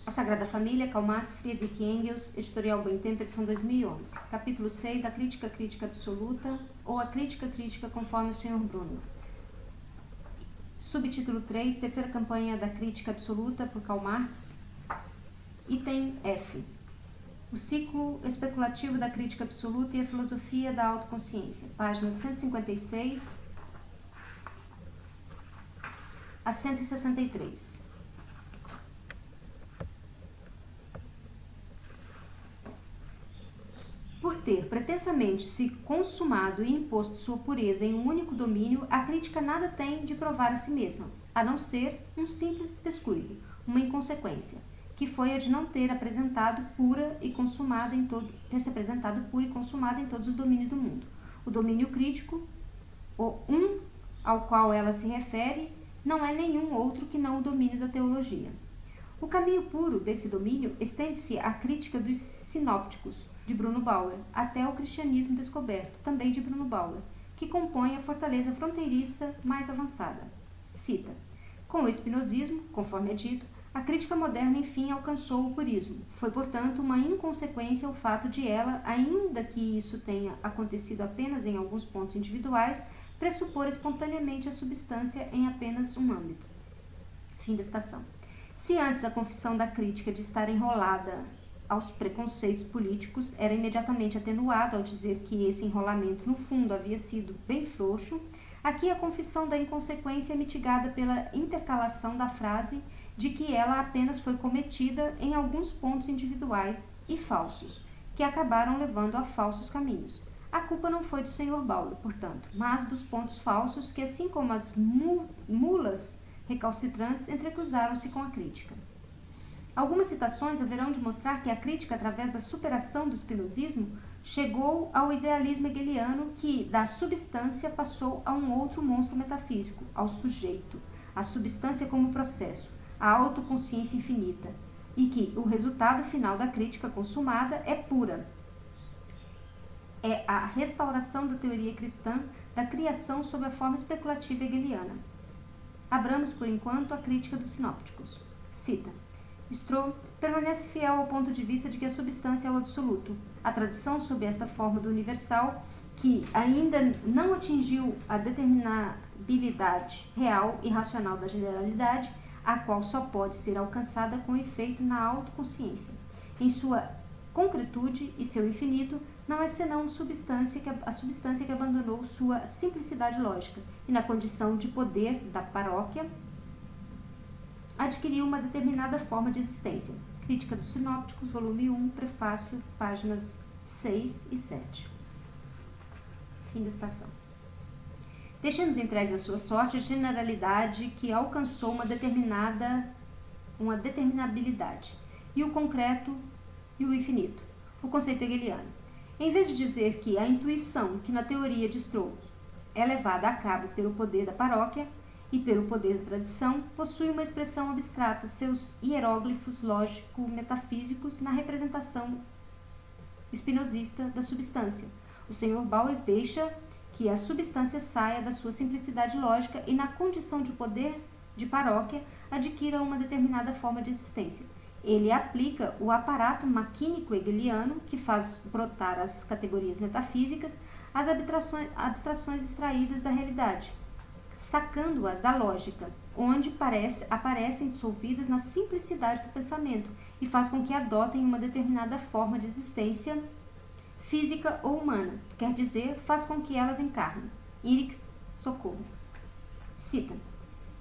A Sagrada Família, Karl Marx, Friedrich Engels, Editorial Bom Tempo, edição 2011. Capítulo 6, a crítica crítica absoluta, ou a crítica crítica conforme o Sr. Bruno. Subtítulo 3, terceira campanha da crítica absoluta, por Karl Marx. Item F. O ciclo especulativo da crítica absoluta e a filosofia da autoconsciência. Páginas 156 a 163. Por ter pretensamente se consumado e imposto sua pureza em um único domínio, a crítica nada tem de provar a si mesma, a não ser um simples descuido, uma inconsequência, que foi a de não ter apresentado pura e consumada em todos os domínios do mundo. O domínio crítico, o um ao qual ela se refere, não é nenhum outro que não o domínio da teologia. O caminho puro desse domínio estende-se à crítica dos sinópticos, de Bruno Bauer, até o cristianismo descoberto, também de Bruno Bauer, que compõe a fortaleza fronteiriça mais avançada. Cita: com o espinosismo, conforme é dito, a crítica moderna enfim alcançou o purismo. Foi, portanto, uma inconsequência o fato de ela, ainda que isso tenha acontecido apenas em alguns pontos individuais, pressupor espontaneamente a substância em apenas um âmbito. Fim da citação. Se antes a confissão da crítica de estar enrolada aos preconceitos políticos era imediatamente atenuado ao dizer que esse enrolamento no fundo havia sido bem frouxo, aqui a confissão da inconsequência é mitigada pela intercalação da frase de que ela apenas foi cometida em alguns pontos individuais e falsos, que acabaram levando a falsos caminhos. A culpa não foi do Sr. Bauer, portanto, mas dos pontos falsos que, assim como as mulas recalcitrantes, entrecruzaram-se com a crítica. Algumas citações haverão de mostrar que a crítica, através da superação do espinosismo, chegou ao idealismo hegeliano que, da substância, passou a um outro monstro metafísico, ao sujeito, a substância como processo, a autoconsciência infinita, e que o resultado final da crítica consumada é pura. É a restauração da teoria cristã da criação sob a forma especulativa hegeliana. Abramos, por enquanto, a crítica dos sinópticos. Cita: Stroh permanece fiel ao ponto de vista de que a substância é o absoluto. A tradição sob esta forma do universal, que ainda não atingiu a determinabilidade real e racional da generalidade, a qual só pode ser alcançada com efeito na autoconsciência. Em sua concretude e seu infinito, não é senão a substância que abandonou sua simplicidade lógica e, na condição de poder da paróquia, adquiriu uma determinada forma de existência. Crítica dos Sinópticos, volume 1, prefácio, páginas 6 e 7. Fim da citação. Deixemos entregues à sua sorte a generalidade que alcançou uma determinabilidade, e o concreto e o infinito, o conceito hegeliano. Em vez de dizer que a intuição, que na teoria de Stroh é levada a cabo pelo poder da paróquia e pelo poder da tradição, possui uma expressão abstrata, seus hieróglifos lógico-metafísicos na representação espinosista da substância. O Sr. Bauer deixa que a substância saia da sua simplicidade lógica e, na condição de poder de paróquia, adquira uma determinada forma de existência. Ele aplica o aparato maquínico hegeliano, que faz brotar as categorias metafísicas, às abstrações extraídas da realidade, sacando-as da lógica, onde aparecem dissolvidas na simplicidade do pensamento, e faz com que adotem uma determinada forma de existência física ou humana, quer dizer, faz com que elas encarnem. Irix, Socorro. Cita: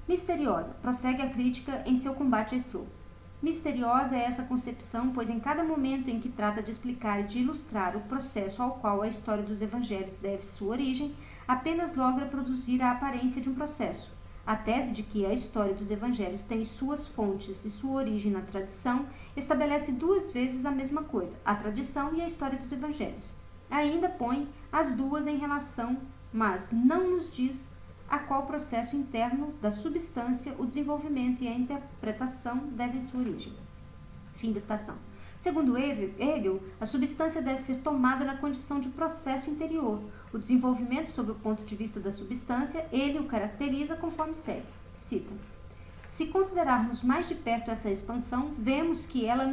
misteriosa, prossegue a crítica em seu combate a Stroh. Misteriosa é essa concepção, pois em cada momento em que trata de explicar e de ilustrar o processo ao qual a história dos evangelhos deve sua origem, apenas logra produzir a aparência de um processo. A tese de que a história dos evangelhos tem suas fontes e sua origem na tradição estabelece duas vezes a mesma coisa, a tradição e a história dos evangelhos. Ainda põe as duas em relação, mas não nos diz a qual processo interno da substância o desenvolvimento e a interpretação devem sua origem. Fim da citação. Segundo Hegel, a substância deve ser tomada na condição de processo interior. O desenvolvimento sob o ponto de vista da substância, ele o caracteriza conforme segue. Cita: Se considerarmos mais de perto essa expansão, vemos que ela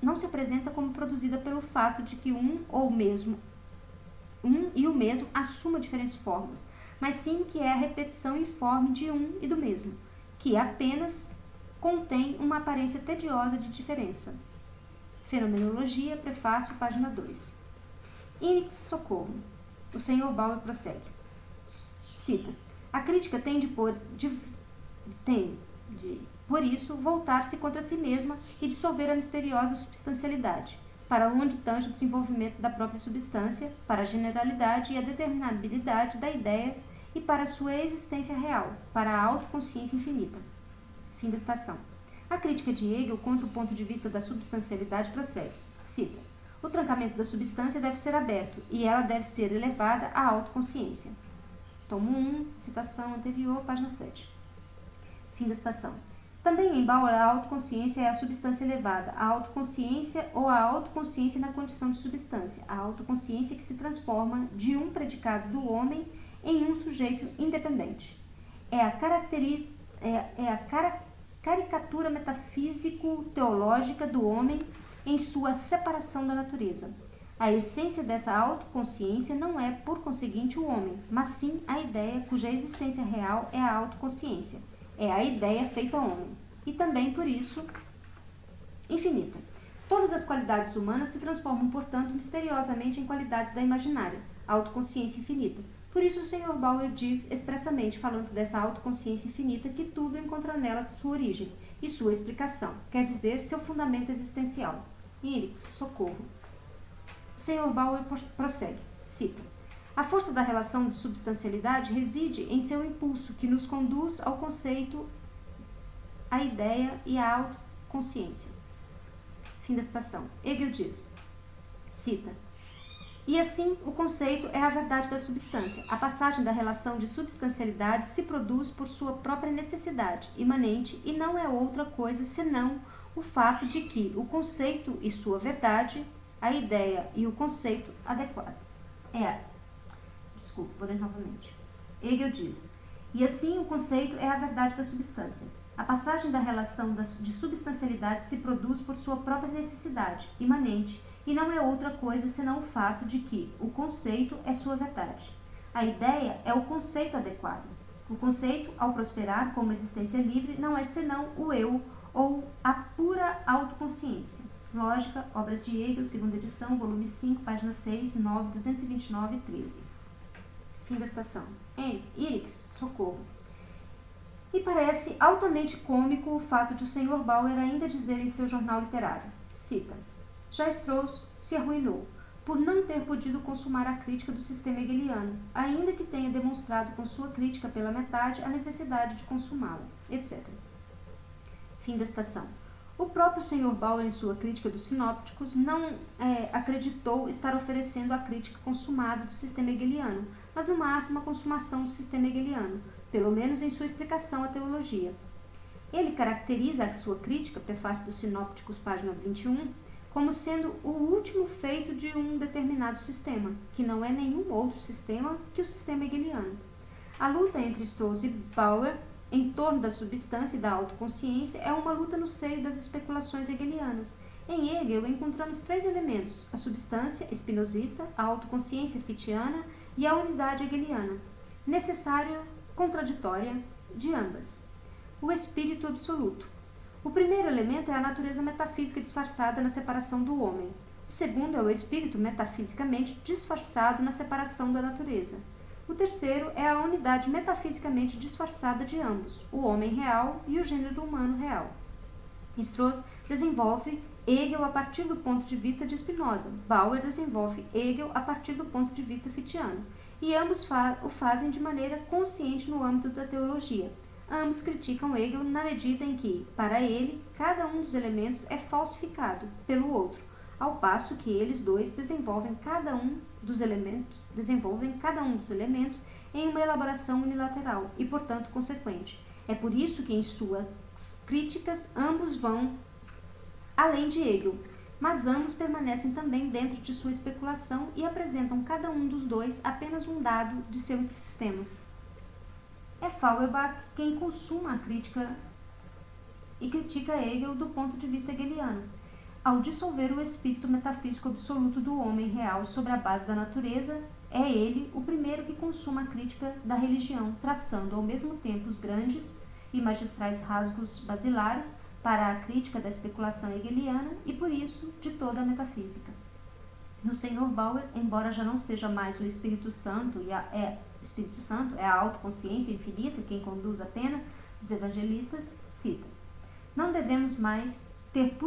não se apresenta como produzida pelo fato de que um e o mesmo assuma diferentes formas, mas sim que é a repetição informe de um e do mesmo, que apenas contém uma aparência tediosa de diferença. Fenomenologia, prefácio, página 2. Inix Socorro. O Sr. Bauer prossegue. Cita. A crítica tem de, por isso, voltar-se contra si mesma e dissolver a misteriosa substancialidade, para onde tange o desenvolvimento da própria substância, para a generalidade e a determinabilidade da ideia e para a sua existência real, para a autoconsciência infinita. Fim da citação. A crítica de Hegel contra o ponto de vista da substancialidade prossegue. Cita. O trancamento da substância deve ser aberto e ela deve ser elevada à autoconsciência. Tomo 1, citação anterior, página 7. Fim da citação. Também em Bauer, a autoconsciência é a substância elevada, a autoconsciência ou a autoconsciência na condição de substância, a autoconsciência que se transforma de um predicado do homem em um sujeito independente. É a caricatura metafísico-teológica do homem em sua separação da natureza. A essência dessa autoconsciência não é, por conseguinte, o homem, mas sim a ideia cuja existência real é a autoconsciência. É a ideia feita homem, e também, por isso, infinita. Todas as qualidades humanas se transformam, portanto, misteriosamente em qualidades da imaginária, autoconsciência infinita. Por isso o Sr. Bauer diz expressamente, falando dessa autoconsciência infinita, que tudo encontra nela sua origem e sua explicação, quer dizer, seu fundamento existencial. Inix, Socorro. O Sr. Bauer prossegue, cita. A força da relação de substancialidade reside em seu impulso, que nos conduz ao conceito, à ideia e à autoconsciência. Fim da citação. Hegel diz, cita, e assim o conceito é a verdade da substância. A passagem da relação de substancialidade se produz por sua própria necessidade imanente e não é outra coisa senão o fato de que o conceito e sua verdade, a ideia e o conceito adequado. Vou ler novamente. Hegel diz, e assim o conceito é a verdade da substância. A passagem da relação de substancialidade se produz por sua própria necessidade imanente e não é outra coisa senão o fato de que o conceito é sua verdade. A ideia é o conceito adequado. O conceito, ao prosperar como existência livre, não é senão o eu ou a pura autoconsciência. Lógica, Obras de Hegel, segunda edição, volume 5, página 6, 9, 229 e 13. Fim da citação. Inix, Socorro. E parece altamente cômico o fato de o Sr. Bauer ainda dizer em seu jornal literário, cita, já Strauss se arruinou por não ter podido consumar a crítica do sistema hegeliano, ainda que tenha demonstrado com sua crítica pela metade a necessidade de consumá-la, etc. Fim da citação. O próprio Sr. Bauer, em sua crítica dos sinópticos, não acreditou estar oferecendo a crítica consumada do sistema hegeliano, mas no máximo a consumação do sistema hegeliano, pelo menos em sua explicação à teologia. Ele caracteriza a sua crítica, prefácio dos sinópticos, página 21, como sendo o último feito de um determinado sistema, que não é nenhum outro sistema que o sistema hegeliano. A luta entre Strauss e Bauer em torno da substância e da autoconsciência é uma luta no seio das especulações hegelianas. Em Hegel encontramos três elementos, a substância espinosista, a autoconsciência fictiana e a unidade hegeliana, necessária, contraditória de ambas. O espírito absoluto. O primeiro elemento é a natureza metafísica disfarçada na separação do homem. O segundo é o espírito metafisicamente disfarçado na separação da natureza. O terceiro é a unidade metafisicamente disfarçada de ambos, o homem real e o gênero humano real. Strauss desenvolve Hegel a partir do ponto de vista de Spinoza, Bauer desenvolve Hegel a partir do ponto de vista fictiano, e ambos o fazem de maneira consciente no âmbito da teologia. Ambos criticam Hegel na medida em que, para ele, cada um dos elementos é falsificado pelo outro, ao passo que eles dois desenvolvem cada um dos elementos em uma elaboração unilateral e, portanto, consequente. É por isso que em suas críticas ambos vão além de Hegel, mas ambos permanecem também dentro de sua especulação e apresentam cada um dos dois apenas um dado de seu sistema. É Feuerbach quem consuma a crítica critica Hegel do ponto de vista hegeliano, ao dissolver o espírito metafísico absoluto do homem real sobre a base da natureza. É ele o primeiro que consuma a crítica da religião, traçando ao mesmo tempo os grandes e magistrais rasgos basilares para a crítica da especulação hegeliana e, por isso, de toda a metafísica. No Sr. Bauer, embora já não seja mais o Espírito Santo, é a autoconsciência infinita quem conduz a pena dos evangelistas, cita: não devemos mais ter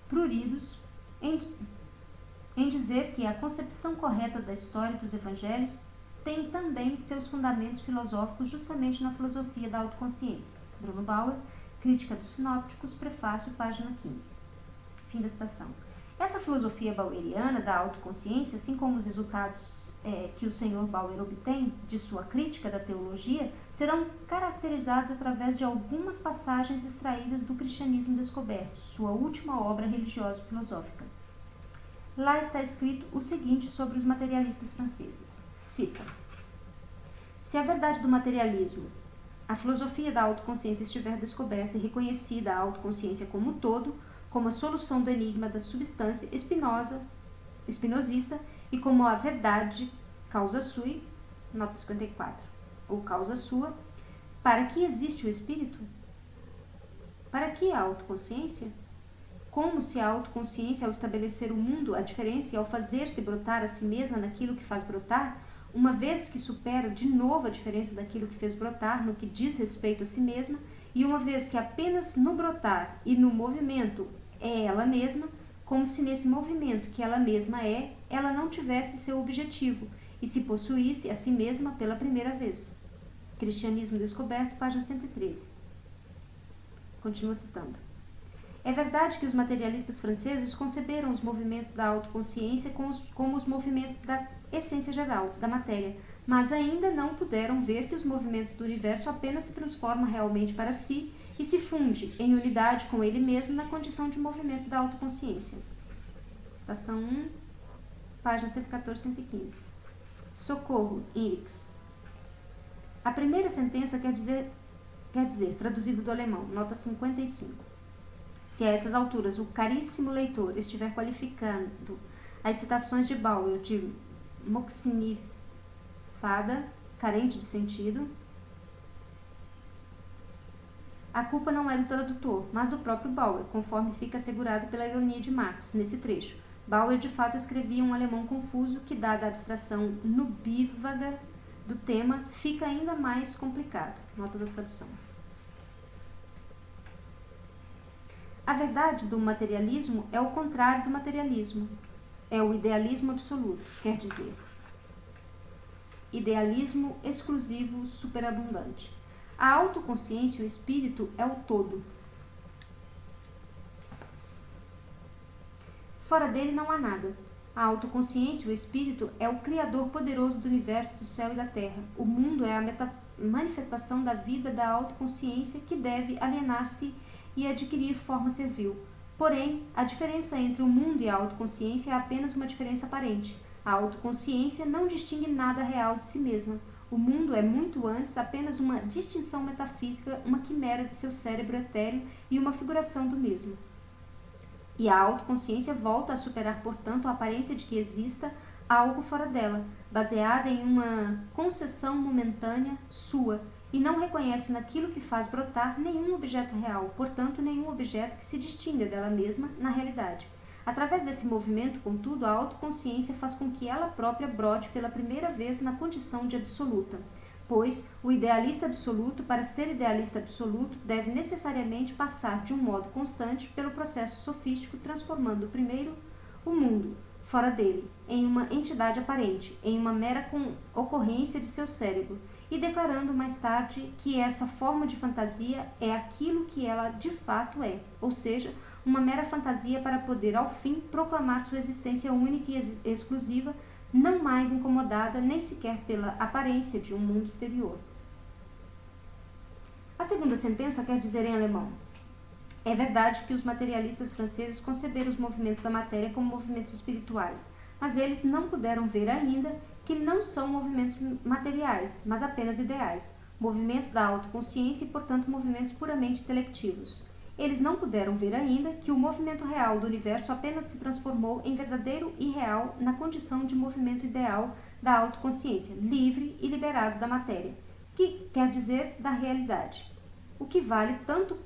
pruridos em dizer que a concepção correta da história dos evangelhos tem também seus fundamentos filosóficos justamente na filosofia da autoconsciência. Bruno Bauer, Crítica dos Sinópticos, Prefácio, página 15. Fim da citação. Essa filosofia baueriana da autoconsciência, assim como os resultados que o Sr. Bauer obtém de sua crítica da teologia, serão caracterizados através de algumas passagens extraídas do Cristianismo Descoberto, sua última obra religiosa e filosófica. Lá está escrito o seguinte sobre os materialistas franceses. Cita: se a verdade do materialismo, a filosofia da autoconsciência estiver descoberta e reconhecida a autoconsciência como todo, como a solução do enigma da substância espinosista e como a verdade causa sui, nota 54, ou causa sua, para que existe o espírito? Para que a autoconsciência? Como se a autoconsciência, ao estabelecer o mundo, a diferença e ao fazer-se brotar a si mesma naquilo que faz brotar, uma vez que supera de novo a diferença daquilo que fez brotar no que diz respeito a si mesma, e uma vez que apenas no brotar e no movimento é ela mesma, como se nesse movimento que ela mesma é, ela não tivesse seu objetivo e se possuísse a si mesma pela primeira vez. Cristianismo Descoberto, página 113. Continua citando. É verdade que os materialistas franceses conceberam os movimentos da autoconsciência como os movimentos da essência geral, da matéria, mas ainda não puderam ver que os movimentos do universo apenas se transformam realmente para si e se funde em unidade com ele mesmo na condição de movimento da autoconsciência. Citação 1, página 114 e 115. Socorro, Inrix. A primeira sentença quer dizer, traduzido do alemão, nota 55. Se a essas alturas o caríssimo leitor estiver qualificando as citações de Bauer de moxinifada, carente de sentido, a culpa não é do tradutor, mas do próprio Bauer, conforme fica assegurado pela ironia de Marx nesse trecho. Bauer, de fato, escrevia um alemão confuso que, dada a abstração nubívaga do tema, fica ainda mais complicado. Nota da tradução. A verdade do materialismo é o contrário do materialismo. É o idealismo absoluto, quer dizer, idealismo exclusivo superabundante. A autoconsciência, o espírito, é o todo. Fora dele não há nada. A autoconsciência, o espírito, é o criador poderoso do universo, do céu e da terra. O mundo é a manifestação da vida da autoconsciência que deve alienar-se e adquirir forma servil. Porém, a diferença entre o mundo e a autoconsciência é apenas uma diferença aparente. A autoconsciência não distingue nada real de si mesma. O mundo é muito antes apenas uma distinção metafísica, uma quimera de seu cérebro etéreo e uma figuração do mesmo. E a autoconsciência volta a superar, portanto, a aparência de que exista algo fora dela, baseada em uma concessão momentânea sua, e não reconhece naquilo que faz brotar nenhum objeto real, portanto, nenhum objeto que se distinga dela mesma na realidade. Através desse movimento, contudo, a autoconsciência faz com que ela própria brote pela primeira vez na condição de absoluta, pois o idealista absoluto, para ser idealista absoluto, deve necessariamente passar de um modo constante pelo processo sofístico, transformando primeiro o mundo, fora dele, em uma entidade aparente, em uma mera ocorrência de seu cérebro, e declarando mais tarde que essa forma de fantasia é aquilo que ela de fato é, ou seja, uma mera fantasia para poder, ao fim, proclamar sua existência única e exclusiva, não mais incomodada nem sequer pela aparência de um mundo exterior. A segunda sentença quer dizer em alemão: é verdade que os materialistas franceses conceberam os movimentos da matéria como movimentos espirituais, mas eles não puderam ver ainda que não são movimentos materiais, mas apenas ideais. movimentos da autoconsciência e, portanto, movimentos puramente intelectivos. Eles não puderam ver ainda que o movimento real do universo apenas se transformou em verdadeiro e real na condição de movimento ideal da autoconsciência, livre e liberado da matéria, que quer dizer da realidade. O que vale tanto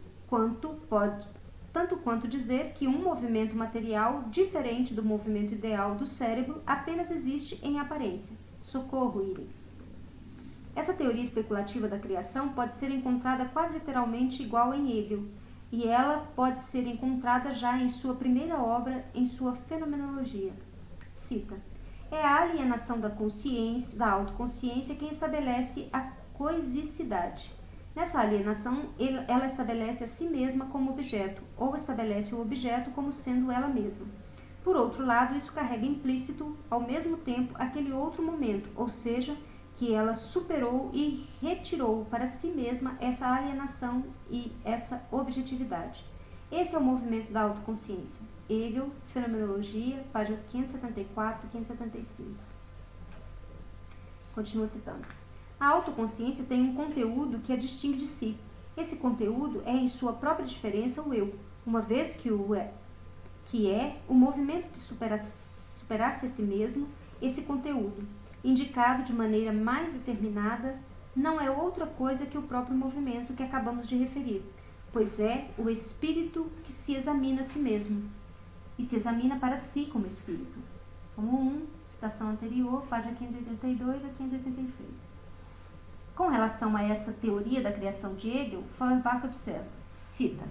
quanto dizer que um movimento material diferente do movimento ideal do cérebro apenas existe em aparência. Socorro, Iris. Essa teoria especulativa da criação pode ser encontrada quase literalmente igual em Hegel, e ela pode ser encontrada já em sua primeira obra, em sua Fenomenologia. Cita: é a alienação da consciência, da autoconsciência, quem estabelece a coisicidade. Nessa alienação, ela estabelece a si mesma como objeto, ou estabelece o objeto como sendo ela mesma. Por outro lado, isso carrega implícito, ao mesmo tempo, aquele outro momento, ou seja, que ela superou e retirou para si mesma essa alienação e essa objetividade. Esse é o movimento da autoconsciência. Hegel, Fenomenologia, páginas 574 e 575. Continua citando. A autoconsciência tem um conteúdo que a distingue de si. Esse conteúdo é, em sua própria diferença, o eu, uma vez que é o movimento de superar-se a si mesmo. Esse conteúdo, indicado de maneira mais determinada, não é outra coisa que o próprio movimento que acabamos de referir, pois é o espírito que se examina a si mesmo, e se examina para si como espírito. Como citação anterior, página 582 a 583. Com relação a essa teoria da criação de Hegel, Feuerbach observa, cita: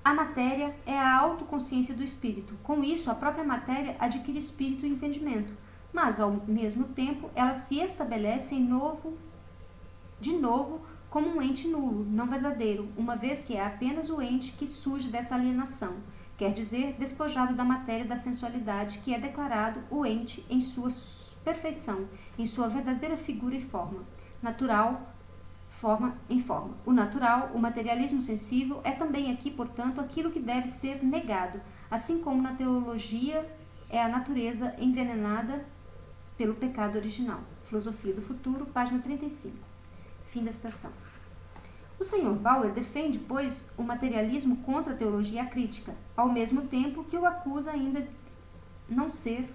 a matéria é a autoconsciência do espírito. Com isso, a própria matéria adquire espírito e entendimento, mas, ao mesmo tempo, ela se estabelece de novo como um ente nulo, não verdadeiro, uma vez que é apenas o ente que surge dessa alienação, quer dizer, despojado da matéria da sensualidade, que é declarado o ente em sua perfeição, em sua verdadeira figura e forma, natural, forma em forma. O natural, o materialismo sensível, é também aqui, portanto, aquilo que deve ser negado, assim como na teologia é a natureza envenenada pelo pecado original. Filosofia do Futuro, página 35. Fim da citação. O Sr. Bauer defende, pois, o materialismo contra a teologia crítica, ao mesmo tempo que o acusa ainda de não ser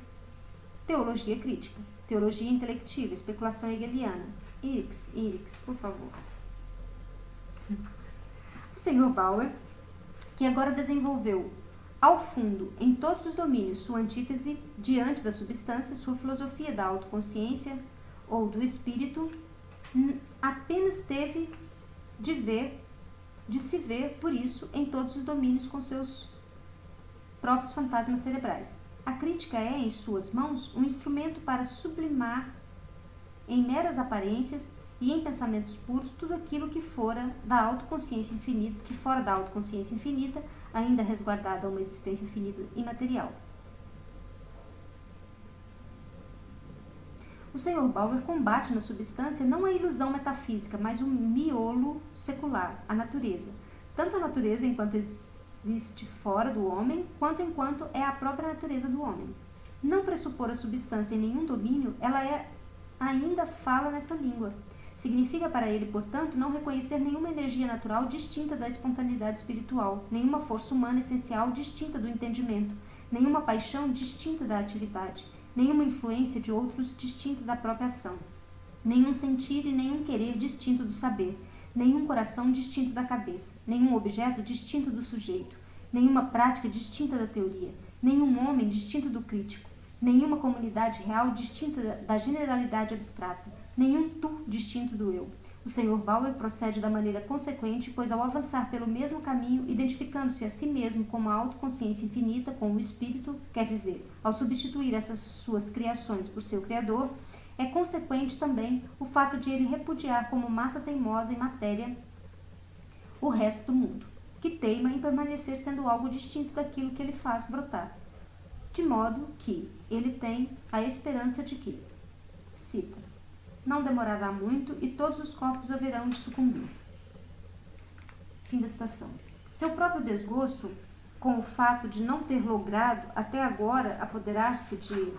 teologia crítica, teologia intelectiva, especulação hegeliana. Irix, por favor. O Sr. Bauer, que agora desenvolveu ao fundo, em todos os domínios, sua antítese diante da substância, sua filosofia da autoconsciência ou do espírito, apenas teve de se ver, por isso, em todos os domínios com seus próprios fantasmas cerebrais. A crítica é, em suas mãos, um instrumento para sublimar em meras aparências e em pensamentos puros tudo aquilo que fora da autoconsciência infinita, ainda resguardada a uma existência finita e material. O Sr. Bauer combate na substância não a ilusão metafísica, mas o miolo secular, a natureza. Tanto a natureza enquanto existe fora do homem, quanto enquanto é a própria natureza do homem. Não pressupor a substância em nenhum domínio, ela ainda fala nessa língua. Significa para ele, portanto, não reconhecer nenhuma energia natural distinta da espontaneidade espiritual, nenhuma força humana essencial distinta do entendimento, nenhuma paixão distinta da atividade, nenhuma influência de outros distinta da própria ação, nenhum sentir e nenhum querer distinto do saber, nenhum coração distinto da cabeça, nenhum objeto distinto do sujeito, nenhuma prática distinta da teoria, nenhum homem distinto do crítico, nenhuma comunidade real distinta da generalidade abstrata, nenhum tu distinto do eu. O Sr. Bauer procede da maneira consequente, pois ao avançar pelo mesmo caminho, identificando-se a si mesmo como a autoconsciência infinita, com o espírito, quer dizer, ao substituir essas suas criações por seu Criador, é consequente também o fato de ele repudiar como massa teimosa e matéria o resto do mundo, que teima em permanecer sendo algo distinto daquilo que ele faz brotar, de modo que ele tem a esperança de que, cita, não demorará muito e todos os corpos haverão de sucumbir. Fim da citação. Seu próprio desgosto com o fato de não ter logrado até agora apoderar-se de,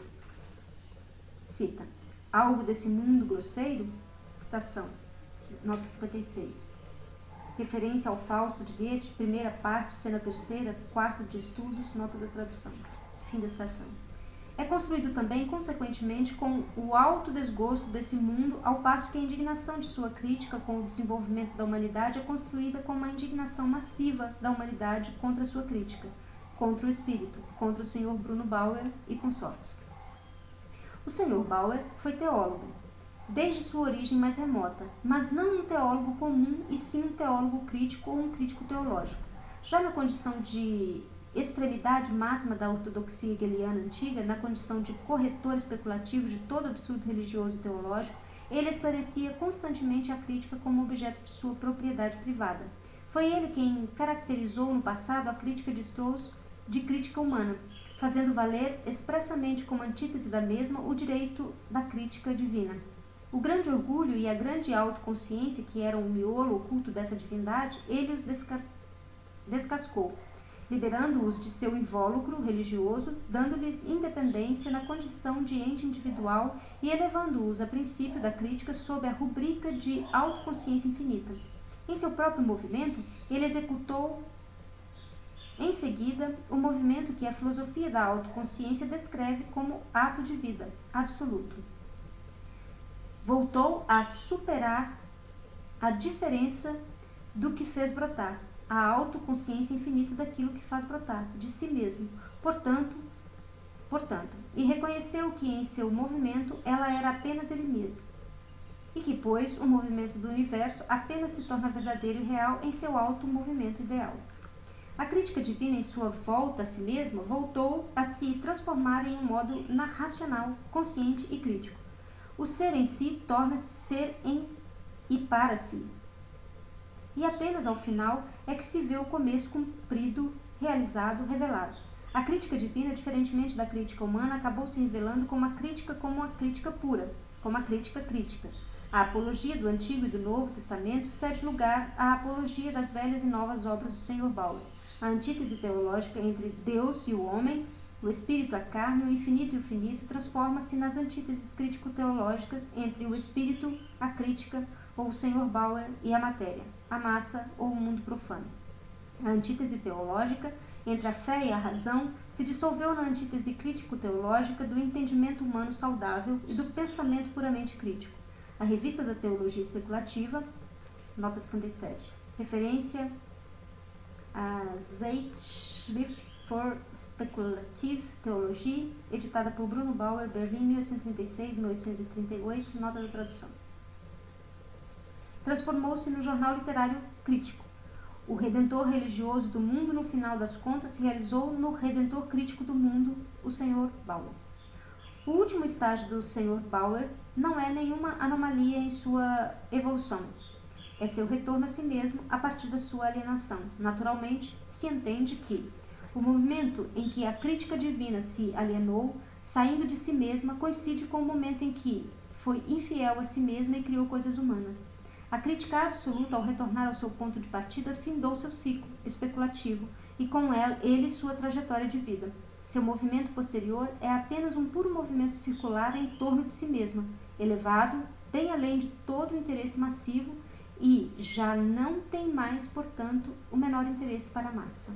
cita, algo desse mundo grosseiro, Citação, nota 56. Referência ao Fausto de Goethe, primeira parte, cena terceira, quarto de estudos, nota da tradução. Fim da citação. É construído também, consequentemente, com o alto desgosto desse mundo, ao passo que a indignação de sua crítica com o desenvolvimento da humanidade é construída com uma indignação massiva da humanidade contra a sua crítica, contra o espírito, contra o Sr. Bruno Bauer e consortes. O Sr. Bauer foi teólogo, desde sua origem mais remota, mas não um teólogo comum, e sim um teólogo crítico ou um crítico teológico. Já na condição de extremidade máxima da ortodoxia hegeliana antiga, na condição de corretor especulativo de todo absurdo religioso e teológico, ele esclarecia constantemente a crítica como objeto de sua propriedade privada. Foi ele quem caracterizou no passado a crítica de Strauss de crítica humana, fazendo valer expressamente como antítese da mesma o direito da crítica divina. O grande orgulho e a grande autoconsciência, que eram o miolo oculto dessa divindade, ele os descascou, liberando-os de seu invólucro religioso, dando-lhes independência na condição de ente individual e elevando-os a princípio da crítica sob a rubrica de autoconsciência infinita. Em seu próprio movimento, ele executou em seguida o movimento que a filosofia da autoconsciência descreve como ato de vida absoluto. Voltou a superar a diferença do que fez brotar, a autoconsciência infinita daquilo que faz brotar, de si mesmo, portanto, e reconheceu que em seu movimento ela era apenas ele mesmo, e que, pois, o movimento do universo apenas se torna verdadeiro e real em seu auto-movimento ideal. A crítica divina, em sua volta a si mesma, voltou a se transformar em um modo racional, consciente e crítico. O ser em si torna-se ser em e para si. E apenas ao final é que se vê o começo cumprido, realizado, revelado. A crítica divina, diferentemente da crítica humana, acabou se revelando como uma crítica pura, como a crítica crítica. A apologia do Antigo e do Novo Testamento cede lugar à apologia das velhas e novas obras do Sr. Bauer. A antítese teológica entre Deus e o homem, o espírito, a carne, o infinito e o finito, transforma-se nas antíteses crítico-teológicas entre o espírito, a crítica, ou o Sr. Bauer e a matéria, a massa ou o mundo profano. A antítese teológica entre a fé e a razão se dissolveu na antítese crítico-teológica do entendimento humano saudável e do pensamento puramente crítico. A Revista da Teologia Especulativa, nota 57, referência a Zeitschrift for Speculative Theologie, editada por Bruno Bauer, Berlim, 1836-1838, nota da tradução. Transformou-se no jornal literário crítico. O redentor religioso do mundo, no final das contas, se realizou no redentor crítico do mundo, o Sr. Bauer. O último estágio do Sr. Bauer não é nenhuma anomalia em sua evolução. É seu retorno a si mesmo a partir da sua alienação. Naturalmente, se entende que o movimento em que a crítica divina se alienou, saindo de si mesma, coincide com o momento em que foi infiel a si mesma e criou coisas humanas. A crítica absoluta, ao retornar ao seu ponto de partida, findou seu ciclo especulativo e com ele sua trajetória de vida. Seu movimento posterior é apenas um puro movimento circular em torno de si mesma, elevado bem além de todo o interesse massivo e já não tem mais, portanto, o menor interesse para a massa.